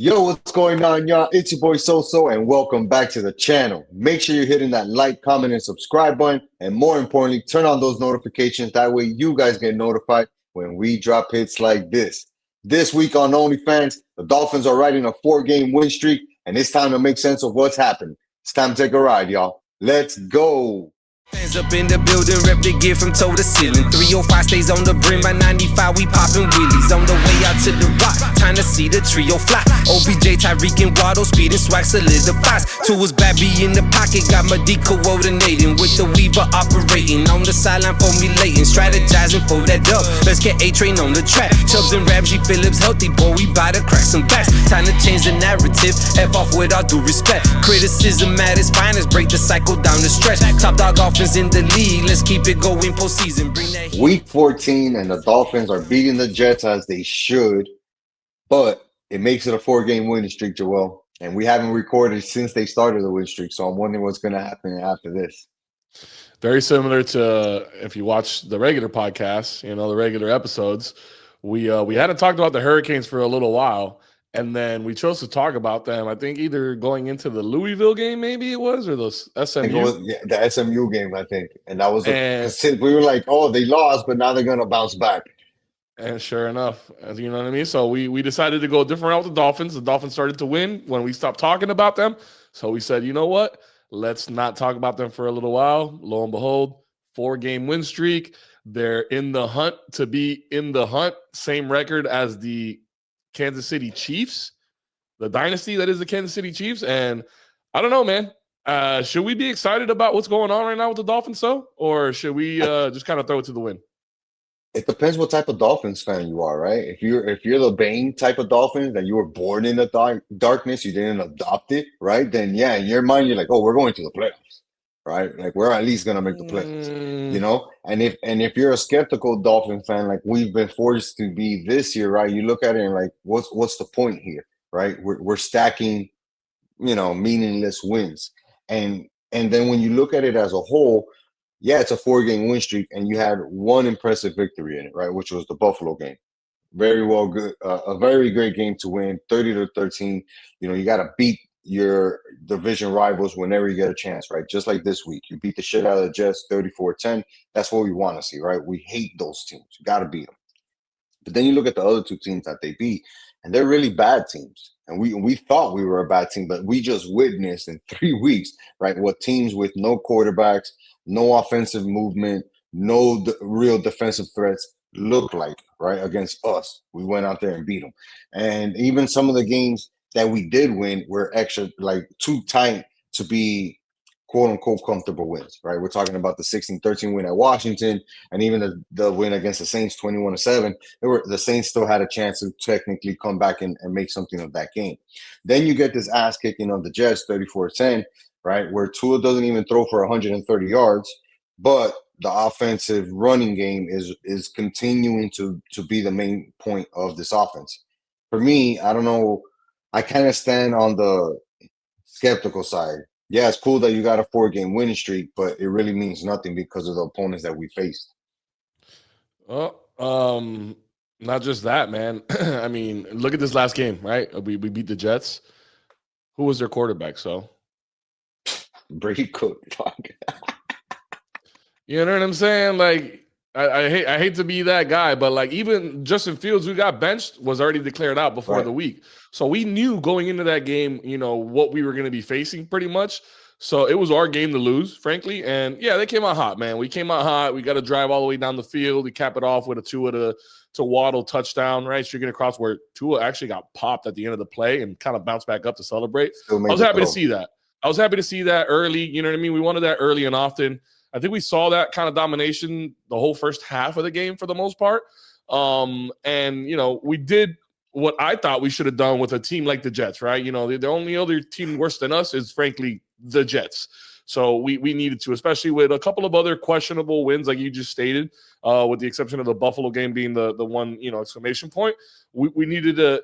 Yo, what's going on, y'all? It's your boy So, and welcome back to the channel. Make sure you're hitting that like, comment, and subscribe button. And more importantly, turn on those notifications. That way you guys get notified when we drop hits like this. This week on OnlyFans, the Dolphins are riding a 4-game win streak, and it's time to make sense of what's happening. It's time to take a ride, y'all. Let's go. Fans up in the building, rep the gear from toe to ceiling. 305 stays on the brim, by 95 we poppin' wheelies. On the way out to the rock, time to see the trio fly. OBJ, Tyreek, and Waddle, speed and swag solidifies. Two was Babby in the pocket, got my D coordinating. With the Weaver operating, on the sideline formulating. Strategizing for that dub, let's get A-Train on the track. Chubbs and Ramsey, Phillips healthy, boy, we bout to crack some backs. Time to change the narrative, F off with all due respect. Criticism at its finest, break the cycle down the stretch. Top dog offense in the league, let's keep it going postseason. Bring that Week 14, and the Dolphins are beating the Jets as they should, but it makes it a 4-game winning streak, Joel. And we haven't recorded since they started the win streak, so I'm wondering what's going to happen after this. Very similar to if you watch the regular podcast, the regular episodes, we hadn't talked about the Hurricanes for a little while. And then we chose to talk about them, I think either going into the Louisville game, maybe it was, or the SMU. The SMU game, I think. And that was since we were like, oh, they lost, but now they're going to bounce back. And sure enough, you know what I mean? So we decided to go a different route with the Dolphins. The Dolphins started to win when we stopped talking about them. So we said, you know what? Let's not talk about them for a little while. Lo and behold, 4-game win streak. They're in the hunt to be in the hunt. Same record as the Kansas City Chiefs, the dynasty that is the Kansas City Chiefs. And I don't know, man. Should we be excited about what's going on right now with the Dolphins, or should we just kind of throw it to the wind? It depends what type of Dolphins fan you are, right? If you're the Bane type of Dolphins, that you were born in the darkness, you didn't adopt it, right? Then yeah, in your mind, you're like, oh, we're going to the playoffs, right? Like we're at least gonna make the playoffs, And if you're a skeptical Dolphin fan, like we've been forced to be this year, right? You look at it and like, what's the point here, right? We're stacking, meaningless wins, and then when you look at it as a whole. Yeah, it's a 4-game win streak, and you had one impressive victory in it, right? Which was the Buffalo game. Very well, good, a very great game to win, 30-13. You got to beat your division rivals whenever you get a chance, right? Just like this week, you beat the shit out of the Jets, 34-10. That's what we want to see, right? We hate those teams. You got to beat them. But then you look at the other two teams that they beat, and they're really bad teams. And we thought we were a bad team, but we just witnessed in 3 weeks, right, what teams with no quarterbacks, no offensive movement, no real defensive threats look like, right, against us. We went out there and beat them. And even some of the games that we did win were extra, like too tight to be quote-unquote comfortable wins, right? We're talking about the 16-13 win at Washington, and even the win against the Saints 21-7. The Saints still had a chance to technically come back and make something of that game. Then you get this ass kicking of the Jets 34-10, right, where Tua doesn't even throw for 130 yards, but the offensive running game is continuing to be the main point of this offense. For me, I don't know, I kind of stand on the skeptical side. Yeah, it's cool that you got a 4-game winning streak, but it really means nothing because of the opponents that we faced. Well, not just that, man. I mean, look at this last game, right? We beat the Jets. Who was their quarterback? Brady Cook. You know what I'm saying? Like, I hate to be that guy, but like even Justin Fields, who got benched, was already declared out before the week. So we knew going into that game, what we were going to be facing pretty much. So it was our game to lose, frankly. And yeah, they came out hot, man. We came out hot. We got to drive all the way down the field. We cap it off with a Tua to Waddle touchdown, right? Streaking across where Tua actually got popped at the end of the play and kind of bounced back up to celebrate. I was happy to see that. I was happy to see that early. You know what I mean? We wanted that early and often. I think we saw that kind of domination the whole first half of the game for the most part. And, we did what I thought we should have done with a team like the Jets, right? The only other team worse than us is, frankly, the Jets. So we needed to, especially with a couple of other questionable wins, like you just stated, with the exception of the Buffalo game being the one, exclamation point. We needed to,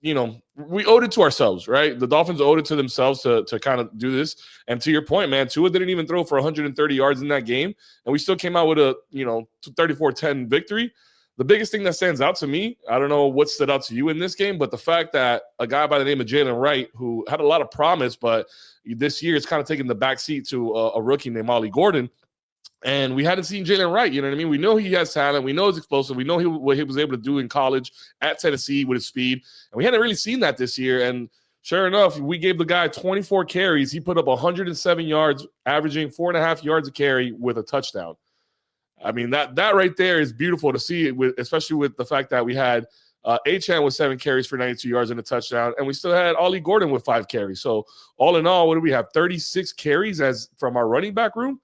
we owed it to ourselves, right? The Dolphins owed it to themselves to kind of do this. And to your point, man, Tua didn't even throw for 130 yards in that game, and we still came out with a, 34-10 victory. the biggest thing that stands out to me, I don't know what stood out to you in this game, but the fact that a guy by the name of Jalen Wright, who had a lot of promise, but this year it's kind of taken the backseat to a rookie named Ollie Gordon. And we hadn't seen Jalen Wright, you know what I mean? We know he has talent. We know he's explosive. We know what he was able to do in college at Tennessee with his speed. And we hadn't really seen that this year. And sure enough, we gave the guy 24 carries. He put up 107 yards, averaging 4.5 yards a carry with a touchdown. I mean, that right there is beautiful to see, especially with the fact that we had Achane with 7 carries for 92 yards and a touchdown, and we still had Ollie Gordon with 5 carries. So all in all, what do we have? 36 carries from our running back room.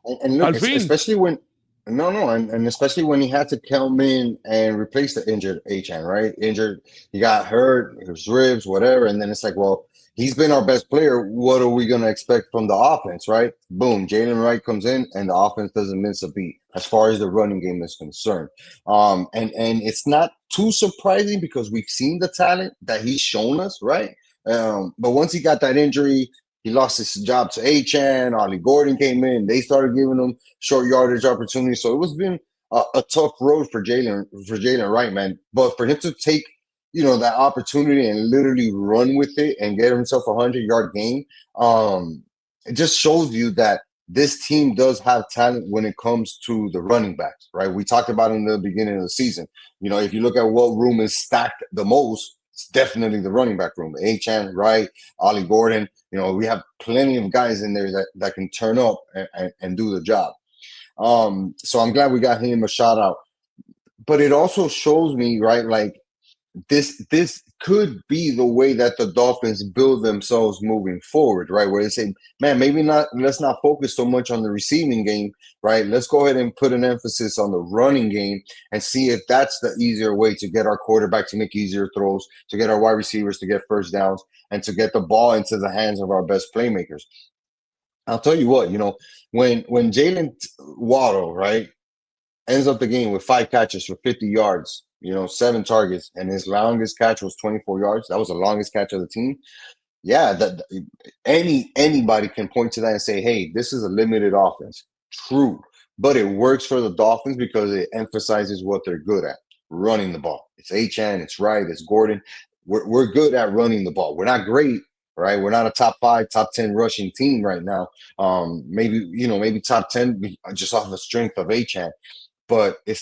And look, especially when and especially when he had to come in and replace the injured Achane, right? Injured, he got hurt, his ribs, whatever, and then it's like, well, he's been our best player. What are we gonna expect from the offense, right? Boom, Jalen Wright comes in, and the offense doesn't miss a beat as far as the running game is concerned. And it's not too surprising because we've seen the talent that he's shown us, right? But once he got that injury, he lost his job to Achane. Ollie Gordon came in. They started giving him short yardage opportunities. So it was been a tough road for Jalen Wright, man. But for him to take, that opportunity and literally run with it and get himself a 100-yard game, it just shows you that this team does have talent when it comes to the running backs, right? We talked about it in the beginning of the season. If you look at what room is stacked the most, it's definitely the running back room. Achane, Wright, Ollie Gordon. We have plenty of guys in there that can turn up and do the job. So I'm glad we got him a shout out. But it also shows me, right, like this could be the way that the Dolphins build themselves moving forward, right? Where they say, man, let's not focus so much on the receiving game, right? Let's go ahead and put an emphasis on the running game and see if that's the easier way to get our quarterback to make easier throws, to get our wide receivers to get first downs, and to get the ball into the hands of our best playmakers. I'll tell you what, when Jalen Waddle, right, ends up the game with 5 catches for 50 yards, 7 targets, and his longest catch was 24 yards. That was the longest catch of the team. Yeah, anybody can point to that and say, hey, this is a limited offense. True. But it works for the Dolphins because it emphasizes what they're good at, running the ball. It's Achane, it's Wright, it's Gordon. We're good at running the ball. We're not great, right? We're not a top 5, top 10 rushing team right now. Maybe top 10 just off the strength of Achane. But it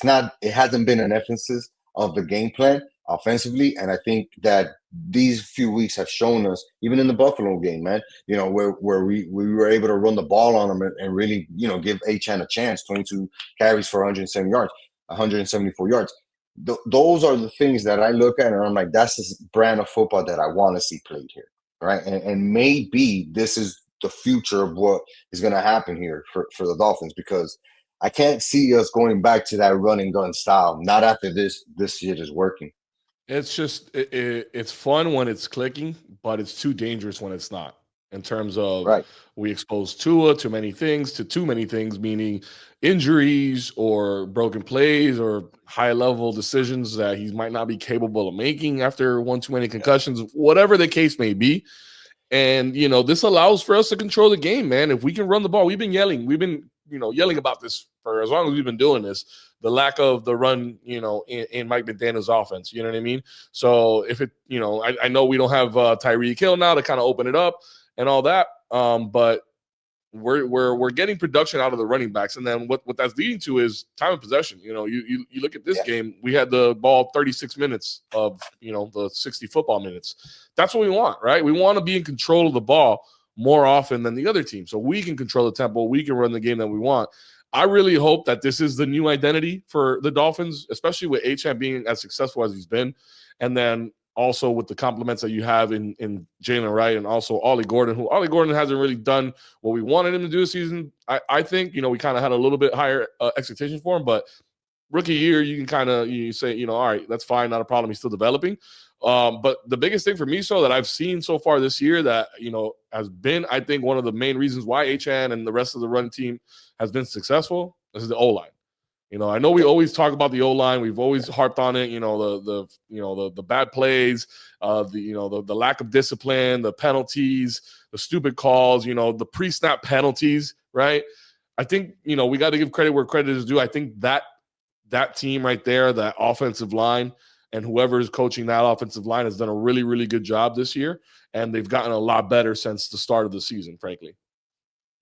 hasn't been an emphasis of the game plan offensively. And I think that these few weeks have shown us, even in the Buffalo game, man, where we were able to run the ball on them and really, give Achane a chance, 22 carries for 107 yards, 174 yards. Those are the things that I look at and I'm like, that's the brand of football that I want to see played here, right? And maybe this is the future of what is going to happen here for the Dolphins, because I can't see us going back to that run and gun style. Not after this shit is working. It's just it's fun when it's clicking, but it's too dangerous when it's not. In terms of we expose Tua to many things, to too many things, meaning injuries or broken plays or high-level decisions that he might not be capable of making after one too many concussions, whatever the case may be. And, this allows for us to control the game, man. If we can run the ball, we've been yelling about this for as long as we've been doing this, the lack of the run, in Mike McDaniel's offense, you know what I mean? So if it, I know we don't have Tyreek Hill now to kind of open it up and all that, but we're getting production out of the running backs. And then what that's leading to is time of possession. You look at this game, we had the ball 36 minutes of, the 60 football minutes. That's what we want, right? We want to be in control of the ball more often than the other team. So we can control the tempo. We can run the game that we want. I really hope that this is the new identity for the Dolphins, especially with Achane being as successful as he's been. And then also with the compliments that you have in Jalen Wright and also Ollie Gordon, who Ollie Gordon hasn't really done what we wanted him to do this season. I think, we kind of had a little bit higher expectations for him, but rookie year, you can kind of say, all right, that's fine, not a problem. He's still developing. But the biggest thing for me, that I've seen so far this year that, has been, I think, one of the main reasons why Achane and the rest of the run team has been successful is the O-line. I know we always talk about the O-line. We've always harped on it, the bad plays, the lack of discipline, the penalties, the stupid calls, the pre-snap penalties, right? I think, we got to give credit where credit is due. I think that that team right there, that offensive line, and whoever is coaching that offensive line has done a really, really good job this year. And they've gotten a lot better since the start of the season, frankly.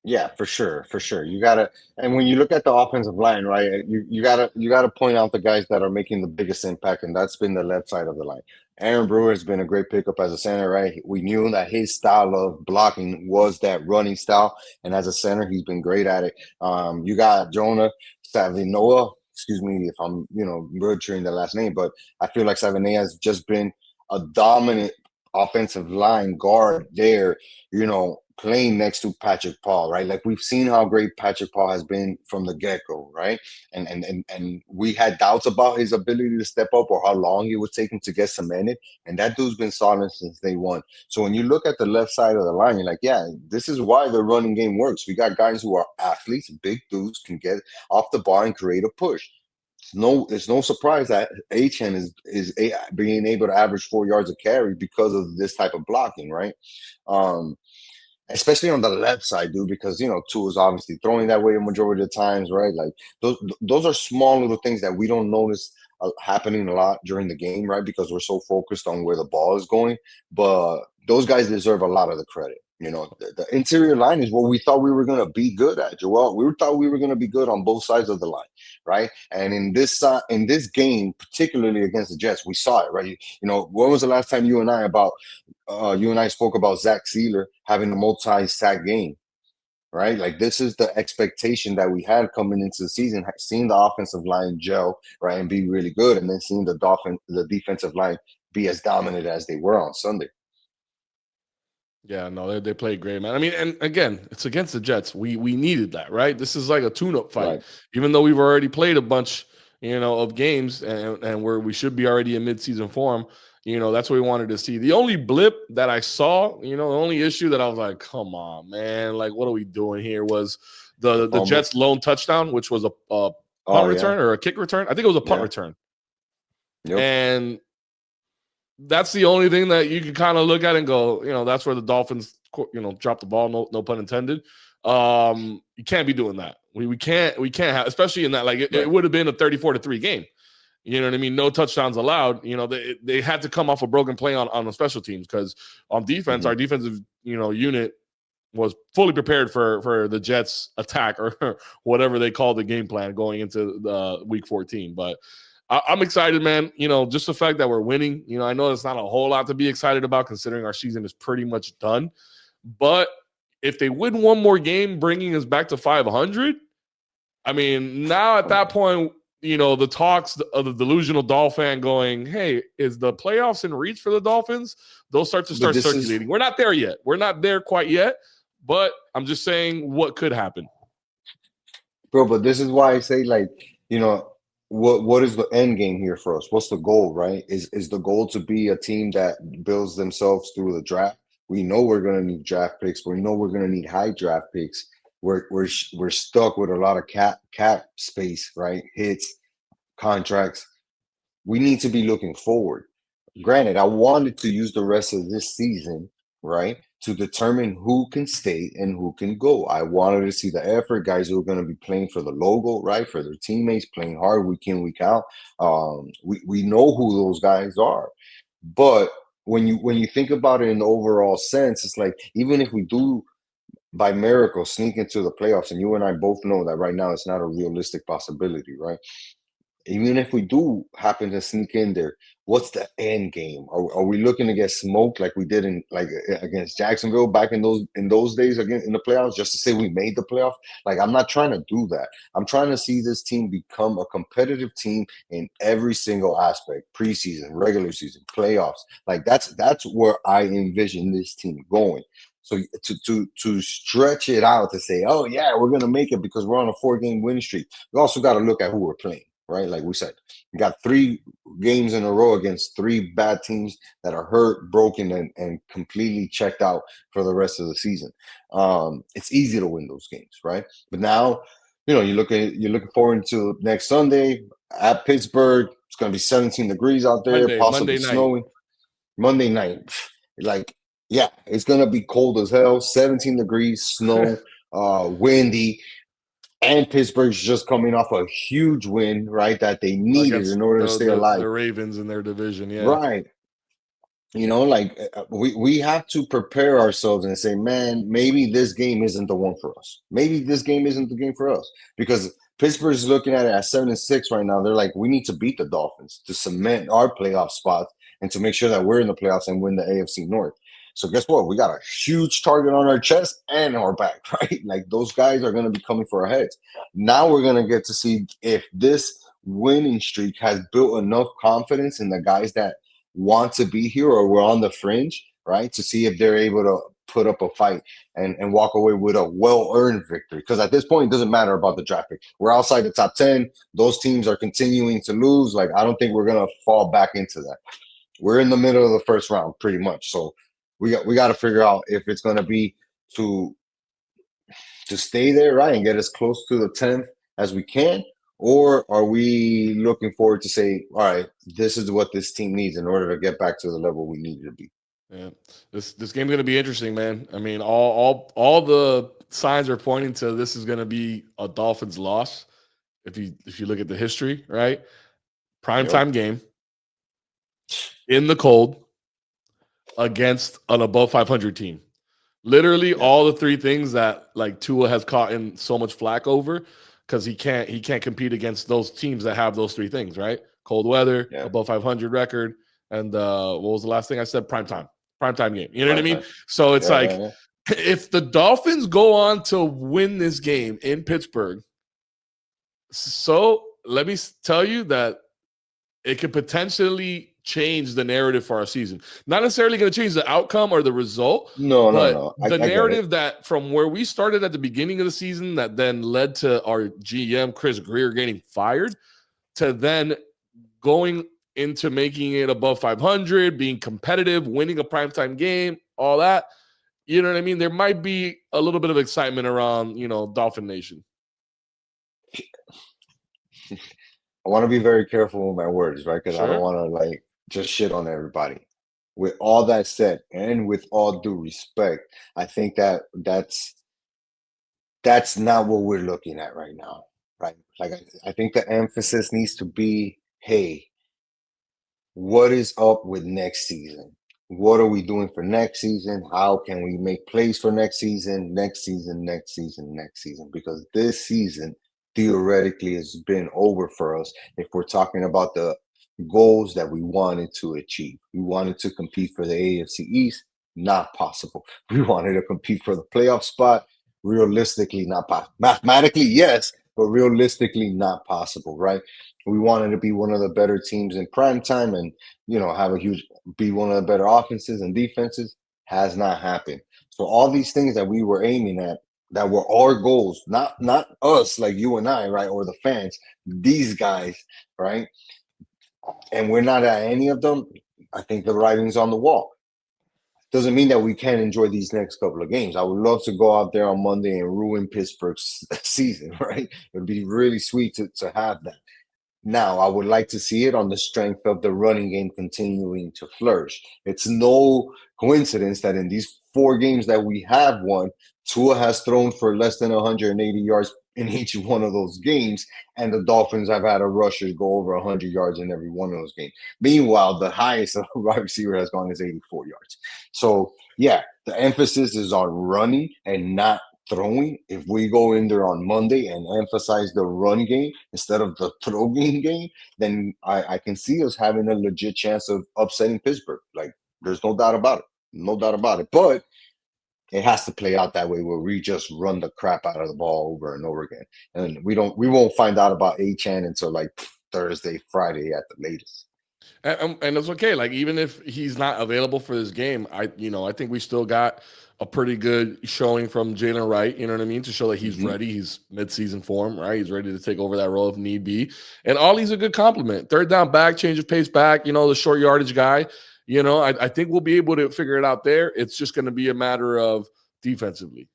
Yeah, for sure, for sure. You gotta, and when you look at the offensive line, right, you gotta point out the guys that are making the biggest impact, and that's been the left side of the line. Aaron Brewer has been a great pickup as a center, right? We knew that his style of blocking was that running style, and as a center, he's been great at it. You got Jonah Savinoa. Excuse me if I'm, butchering the last name, but I feel like Savinoa has just been a dominant offensive line guard there, playing next to Patrick Paul, right? Like we've seen how great Patrick Paul has been from the get-go, right? And we had doubts about his ability to step up or how long it would take him to get cemented. And that dude's been solid since day one. So when you look at the left side of the line, you're like, yeah, this is why the running game works. We got guys who are athletes, big dudes, can get off the bar and create a push. It's no surprise that Achane is being able to average 4 yards a carry because of this type of blocking, right? Especially on the left side, dude, because Tua is obviously throwing that way a majority of the times, right? Like those are small little things that we don't notice happening a lot during the game, right? Because we're so focused on where the ball is going. But those guys deserve a lot of the credit. The interior line is what we thought we were going to be good at, Joel. We thought we were going to be good on both sides of the line, right? And in this game, particularly against the Jets, we saw it, right? When was the last time you and I spoke about Zach Sealer having a multi-sack game, right? Like this is the expectation that we had coming into the season, seeing the offensive line gel, right, and be really good, and then seeing the defensive line be as dominant as they were on Sunday. Yeah, no, they played great, man. I mean, and again, it's against the Jets. We needed that, right? This is like a tune-up fight. Right. Even though we've already played a bunch, of games and where we should be already in mid-season form, that's what we wanted to see. The only blip that I saw, the only issue that I was like, come on, man, like what are we doing here was the Jets' lone touchdown, which was a punt return or a kick return. I think it was a punt return. Yep. And that's the only thing that you can kind of look at and go, that's where the Dolphins, drop the ball. No pun intended. You can't be doing that. We can't have, especially in that, like it would have been a 34-3 game. You know what I mean? No touchdowns allowed. They had to come off a broken play on the special teams because on defense, our defensive, unit was fully prepared for the Jets attack or whatever they call the game plan going into the week 14. But I'm excited, man. Just the fact that we're winning. I know it's not a whole lot to be excited about considering our season is pretty much done. But if they win one more game, bringing us back to 500, I mean, now at that point, the talks of the delusional Dolphin going, hey, is the playoffs in reach for the Dolphins? They'll start circulating. We're not there yet. We're not there quite yet. But I'm just saying what could happen. Bro, but this is why I say, like, what is the end game here for us? What's the goal, right? Is the goal to be a team that builds themselves through the draft? We know we're going to need draft picks. We know we're going to need high draft picks. We're stuck with a lot of cap space, right? Hits, contracts. We need to be looking forward. Granted, I wanted to use the rest of this season, right, to determine who can stay and who can go. I wanted to see the effort, guys who are going to be playing for the logo, right, for their teammates, playing hard week in, week out. We know who those guys are. But when you think about it in the overall sense, it's like even if we do by miracle sneak into the playoffs, and you and I both know that right now it's not a realistic possibility, right? Even if we do happen to sneak in there, what's the end game? Are we looking to get smoked like we did against Jacksonville back in those days again in the playoffs, just to say we made the playoff? Like, I'm not trying to do that. I'm trying to see this team become a competitive team in every single aspect: preseason, regular season, playoffs. Like that's where I envision this team going. So to stretch it out to say, oh yeah, we're gonna make it because we're on a 4-game winning streak. We also got to look at who we're playing. Right, like we said, we got 3 games in a row against 3 bad teams that are hurt, broken, and completely checked out for the rest of the season. It's easy to win those games, right? But now, you're looking forward to next Sunday at Pittsburgh. It's going to be 17 degrees out there, possibly snowing. Monday night, like, yeah, it's going to be cold as hell. 17 degrees, snow, windy. And Pittsburgh's just coming off a huge win, right? That they needed against in order to stay alive. the Ravens in their division. Yeah, Right. Like we have to prepare ourselves and say, man, maybe this game isn't the one for us. Maybe this game isn't the game for us because Pittsburgh is looking at it at 7-6 right now. They're like, we need to beat the Dolphins to cement our playoff spot and to make sure that we're in the playoffs and win the AFC North. So guess what? We got a huge target on our chest and our back, right? Like those guys are going to be coming for our heads. Now we're going to get to see if this winning streak has built enough confidence in the guys that want to be here or we're on the fringe, right? To see if they're able to put up a fight and walk away with a well-earned victory. Because at this point, it doesn't matter about the draft pick. We're outside the top 10. Those teams are continuing to lose. Like, I don't think we're going to fall back into that. We're in the middle of the first round pretty much. So we got to figure out if it's going to be to stay there, right, and get as close to the 10th as we can, or are we looking forward to say, all right, this is what this team needs in order to get back to the level we need to be? yeah. This game's gonna be interesting, man. I mean, all the signs are pointing to this is gonna be a Dolphins loss. If you look at the history, right? Yep. Primetime game in the cold against an above 500 team. Literally Yeah. all the three things that like Tua has caught in so much flack over because he can't compete against those teams that have those three things, right? Cold weather, Yeah. above 500 record, and what was the last thing I said? Primetime game. You know what I mean? Primetime. So it's Yeah, like yeah. if the Dolphins go on to win this game in Pittsburgh, so let me tell you that it could potentially change the narrative for our season. Not necessarily going to change the outcome or the result, No. but I the get it. narrative that from where we started at the beginning of the season that then led to our GM Chris Greer getting fired to then going into making it above 500, being competitive, winning a primetime game, all that. You know what I mean? There might be a little bit of excitement around, Dolphin Nation. I want to be very careful with my words, right? Because I don't Sure. want to like just shit on everybody. With all that said, and with all due respect, I think that that's not what we're looking at right now, right? Like I think the emphasis needs to be, hey, what is up with next season? What are we doing for next season? How can we make plays for next season, next season, next season, next season? Because this season theoretically has been over for us if we're talking about the goals that we wanted to achieve. We wanted to compete for the AFC East, not possible. We wanted to compete for the playoff spot, realistically not possible. Mathematically, yes, but realistically not possible, right? We wanted to be one of the better teams in prime time and have a huge be one of the better offenses and defenses. Has not happened. So all these things that we were aiming at that were our goals, not us like you and I, right, or the fans, these guys, right, and we're not at any of them. I think the writing's on the wall. Doesn't mean that we can't enjoy these next couple of games. I would love to go out there on Monday and ruin Pittsburgh's season, right? It'd be really sweet to have that. Now, I would like to see it on the strength of the running game continuing to flourish. It's no coincidence that in these 4 games that we have won, Tua has thrown for less than 180 yards in each one of those games, and the Dolphins have had a rusher go over 100 yards in every one of those games. Meanwhile, the highest a wide receiver has gone is 84 yards. So, yeah, the emphasis is on running and not throwing. If we go in there on Monday and emphasize the run game instead of the throw game, then I can see us having a legit chance of upsetting Pittsburgh. Like, there's no doubt about it. No doubt about it. But it has to play out that way where we just run the crap out of the ball over and over again. And we won't find out about Achane until like Thursday, Friday at the latest. And it's okay. Like even if he's not available for this game, I think we still got a pretty good showing from Jalen Wright. You know what I mean? To show that he's ready. He's midseason form, right? He's ready to take over that role if need be. And Ollie's a good compliment. Third down back, change of pace back. The short yardage guy. I think we'll be able to figure it out there. It's just going to be a matter of defensively.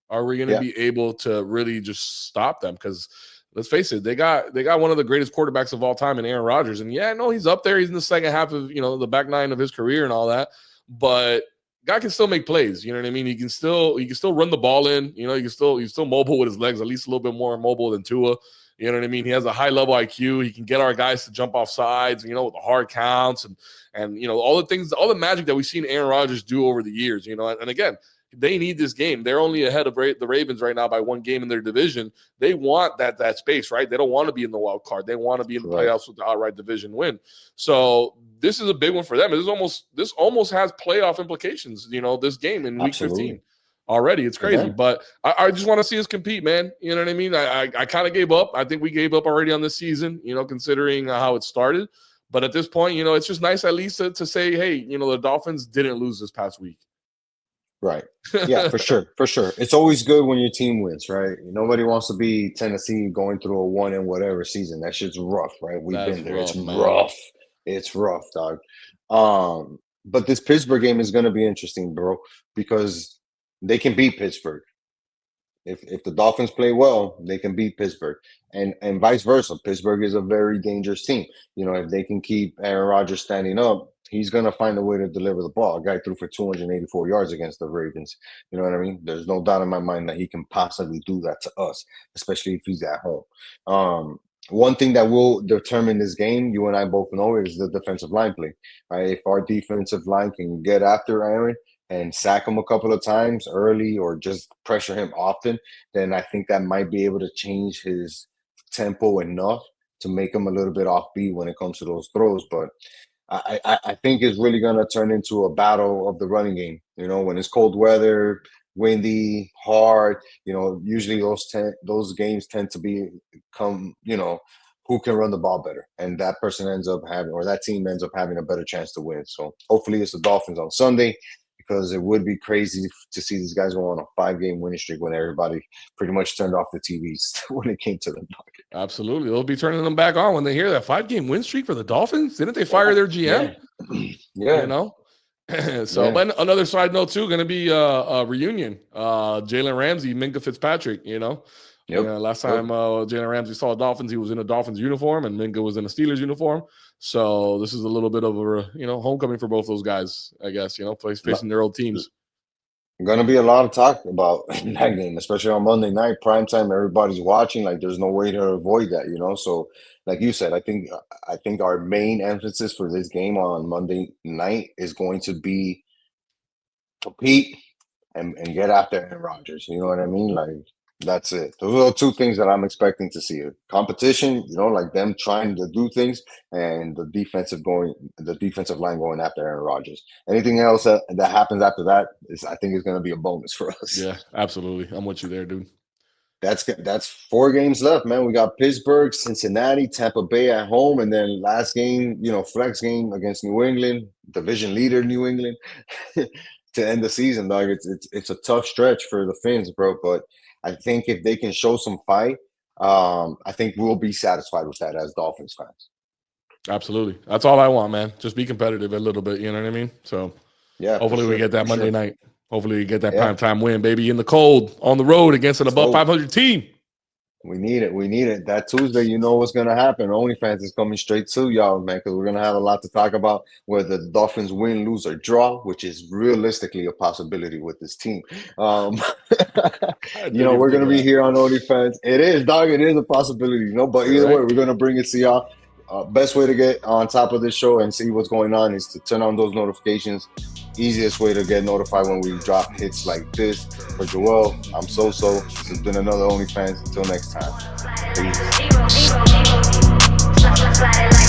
Are we going to be able to really just stop them? Because let's face it, they got one of the greatest quarterbacks of all time in Aaron Rodgers. And yeah, I know he's up there. He's in the second half of, the back nine of his career and all that. But guy can still make plays. You know what I mean? He can still run the ball in. You know, he's still mobile with his legs, at least a little bit more mobile than Tua. You know what I mean? He has a high level IQ. He can get our guys to jump off sides, you know, with the hard counts and you know, all the things, all the magic that we've seen Aaron Rodgers do over the years, you know. And again, they need this game. They're only ahead of the Ravens right now by one game in their division. They want that space, right? They don't want to be in the wild card. They want to be in the playoffs with the outright division win. So this is a big one for them. This almost has playoff implications, you know, this game in week 15 already. It's crazy. Yeah. But I just want to see us compete, man. You know what I mean? I kind of gave up. I think we gave up already on this season, you know, considering how it started. But at this point, you know, it's just nice at least to say, hey, you know, the Dolphins didn't lose this past week. Right. Yeah, for sure. For sure. It's always good when your team wins, right? Nobody wants to be Tennessee going through a 1 and whatever season. That shit's rough, right? We've been there. It's rough. It's rough, dog. But this Pittsburgh game is going to be interesting, bro, because they can beat Pittsburgh. If the Dolphins play well, they can beat Pittsburgh, and vice versa. Pittsburgh is a very dangerous team. You know, if they can keep Aaron Rodgers standing up, he's going to find a way to deliver the ball. A guy threw for 284 yards against the Ravens. You know what I mean? There's no doubt in my mind that he can possibly do that to us, especially if he's at home. One thing that will determine this game, you and I both know, is the defensive line play. Right? If our defensive line can get after Aaron and sack him a couple of times early or just pressure him often, then I think that might be able to change his tempo enough to make him a little bit offbeat when it comes to those throws. But I think it's really going to turn into a battle of the running game. You know, when it's cold weather, windy, hard, you know, usually those games tend to become, you know, who can run the ball better. And that person ends up having, or that team ends up having a better chance to win. So hopefully it's the Dolphins on Sunday, because it would be crazy to see these guys go on a 5-game winning streak when everybody pretty much turned off the TVs when it came to the market. Absolutely. They'll be turning them back on when they hear that 5-game win streak for the Dolphins. Didn't they fire their GM? Yeah. You know? So, but another side note too, going to be a reunion. Jalen Ramsey, Minka Fitzpatrick, you know? Yep. Last time Jalen Ramsey saw Dolphins, he was in a Dolphins uniform and Minka was in a Steelers uniform. So this is a little bit of a, you know, homecoming for both those guys, I guess, you know, facing their old teams. Going to be a lot of talk about that game, especially on Monday night, primetime. Everybody's watching. Like, there's no way to avoid that, you know? So, like you said, I think our main emphasis for this game on Monday night is going to be compete and get after Aaron Rodgers. You know what I mean? Like, that's it. Those are the two things that I'm expecting to see. Competition, you know, like them trying to do things, and the defensive line going after Aaron Rodgers. Anything else that happens after that I think is going to be a bonus for us. Yeah, absolutely. I'm with you there, dude. That's 4 games left, man. We got Pittsburgh, Cincinnati, Tampa Bay at home, and then last game, you know, flex game against New England, division leader New England, to end the season, dog. It's a tough stretch for the Phans, bro, but I think if they can show some fight, I think we'll be satisfied with that as Dolphins fans. Absolutely. That's all I want, man. Just be competitive a little bit, you know what I mean? So yeah, hopefully we get that Monday night. Hopefully we get that primetime win, baby, in the cold, on the road against an above 500 team. We need it. We need it. That Tuesday, you know what's going to happen. OnlyFans is coming straight to y'all, man, because we're going to have a lot to talk about, whether the Dolphins win, lose, or draw, which is realistically a possibility with this team. You know, we're going to be here on OnlyFans. It is, dog. It is a possibility, you know, but either way, we're going to bring it to y'all. Best way to get on top of this show and see what's going on is to turn on those notifications. Easiest way to get notified when we drop hits like this. For Joel, I'm So-So. This has been another OnlyFans. Until next time. Peace.